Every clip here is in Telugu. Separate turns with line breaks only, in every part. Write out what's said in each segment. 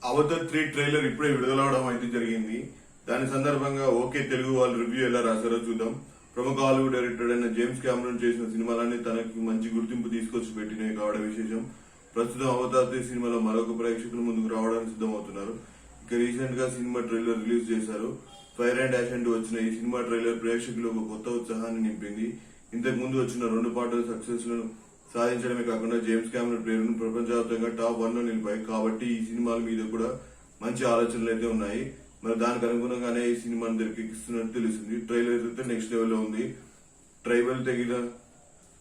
అవతార్ 3 ట్రైలర్ ఇప్పుడే విడుదలవడం అయితే జరిగింది. దాని సందర్భంగా ఓకే తెలుగు వాళ్ళు రివ్యూ ఎలా రాశారో చూద్దాం. ప్రముఖ హాలీవుడ్ డైరెక్టర్ అయిన జేమ్స్ కెమెరూన్ చేసిన సినిమాలన్నీ తనకి మంచి గుర్తింపు తీసుకొచ్చి పెట్టినవి కావడం విశేషం. ప్రస్తుతం అవతార్ 3 సినిమాలో మరొక ప్రేక్షకుల ముందుకు రావడానికి సిద్ధమవుతున్నారు. ఇక రీసెంట్ గా సినిమా ట్రైలర్ రిలీజ్ చేశారు. ఫైర్ అండ్ యాష్ అంటూ వచ్చిన ఈ సినిమా ట్రైలర్ ప్రేక్షకులు ఒక కొత్త ఉత్సాహాన్ని నింపింది. ఇంతకు ముందు వచ్చిన 2 పాటల సక్సెస్ లను సాధించడమే కాకుండా జేమ్స్ కెమెరూన్ పేరును ప్రపంచవ్యాప్తంగా టాప్ 1 లో నిలిపాయి. కాబట్టి ఈ సినిమాల మీద కూడా మంచి ఆలోచనలు అయితే ఉన్నాయి. మరి దానికి అనుగుణంగానే ఈ సినిమాను తెరకెక్కిస్తున్నట్టు తెలుస్తుంది. ట్రైలర్ అయితే నెక్స్ట్ లెవెల్లో ఉంది. ట్రైబల్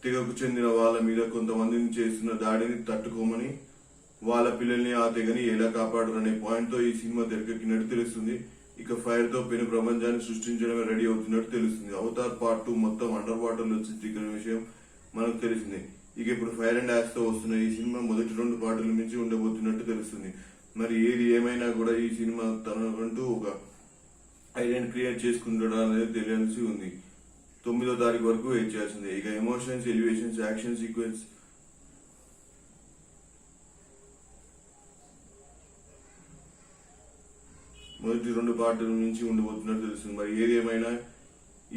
తెగకు చెందిన వాళ్ళ మీద కొంతమందిని చేస్తున్న దాడిని తట్టుకోమని వాళ్ళ పిల్లల్ని ఆ తెగని ఎలా కాపాడరనే పాయింట్ తో ఈ సినిమా తెరకెక్కినట్టు తెలుస్తుంది. ఇక ఫైర్ తో పెను ప్రపంచాన్ని సృష్టించడమే రెడీ అవుతున్నట్టు తెలుస్తుంది. అవతార్ పార్ట్ 2 మొత్తం అండర్ వాటర్ లో చిత్రీకరణ విషయం మనకు తెలిసింది. ఇక ఇప్పుడు ఫైర్ అండ్ యాష్ తో వస్తున్న ఈ సినిమా మొదటి 2 పాటల మించి ఉండబోతున్నట్టు తెలుస్తుంది. మరి ఏది ఏమైనా కూడా ఈ సినిమా తనకంటూ ఒక ఐడెంటిటీ క్రియేట్ చేసుకుంటాడా అనేది తెలియాల్సి ఉంది. 9వ తారీఖు వరకు వెయిట్ చేయాల్సిందే. ఇక ఎమోషన్స్, ఎలివేషన్స్, యాక్షన్ సీక్వెన్స్ మొదటి 2 పాటల నుంచి ఉండబోతున్నట్టు తెలుస్తుంది. మరి ఏది ఏమైనా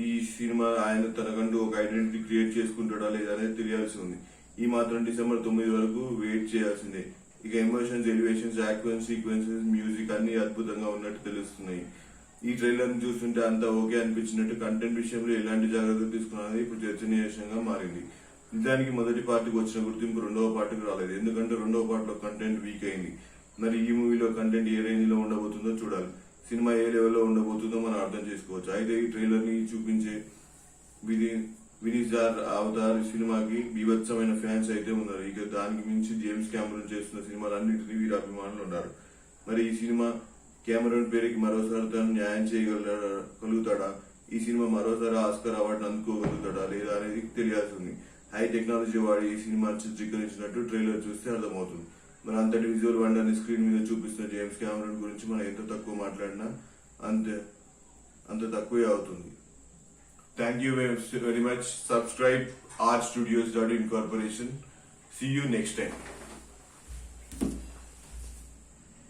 ఈ సినిమా ఆయన తనకంటూ ఒక ఐడెంటిటీ క్రియేట్ చేసుకుంటాడా లేదా అనేది తెలియాల్సి ఉంది. ఈ మాత్రం డిసెంబర్ 9 వరకు వెయిట్ చేయాల్సిందే. ఇక emotions, elevations, action sequences, music అన్ని అద్భుతంగా ఉన్నట్టు తెలుస్తున్నాయి. ఈ ట్రైలర్ ని చూస్తుంటే అంతా ఓకే అనిపించినట్టు కంటెంట్ విషయంలో ఎలాంటి జాగ్రత్తలు తీసుకున్నది ఇప్పుడు చర్చనీయాంశంగా మారింది. నిజానికి మొదటి పార్టీకి వచ్చిన గుర్తింపు 2వ పార్టీకి రాలేదు. ఎందుకంటే 2వ పార్టీలో కంటెంట్ వీక్ అయింది. మరి ఈ మూవీలో కంటెంట్ ఏ రేంజ్ లో ఉండబోతుందో చూడాలి. సినిమా ఏ లెవెల్లో ఉండబోతుందో మనం అర్థం చేసుకోవచ్చు. అయితే ఈ ట్రైలర్ ని చూపించే వినీజార్ అవతార్ సినిమాకి బీభత్సమైన ఫ్యాన్స్ అయితే ఉన్నారు. ఇక దానికి మించి జేమ్స్ కెమెరూన్ చేస్తున్న సినిమాలన్నింటినీ వీరి అభిమానులు ఉన్నారు. మరి ఈ సినిమా కెమెరూన్ పేరుకి మరోసారి తను న్యాయం చేయగలుగుతాడా? ఈ సినిమా మరోసారి ఆస్కార్ అవార్డును అందుకోగలుగుతాడా లేదా అనేది తెలియాల్సి ఉంది. హై టెక్నాలజీ వాడి ఈ సినిమా చిత్రీకరించినట్టు ట్రైలర్ చూస్తే అర్థమవుతుంది. మరి అంతటి విజువల్ వండర్ ని స్క్రీన్ మీద చూపిస్తున్న జేమ్స్ కెమెరూన్ గురించి మనం ఎంత తక్కువ మాట్లాడినా అంత తక్కువే అవుతుంది. Thank you very much. Subscribe Art Studios Incorporation. See you next time.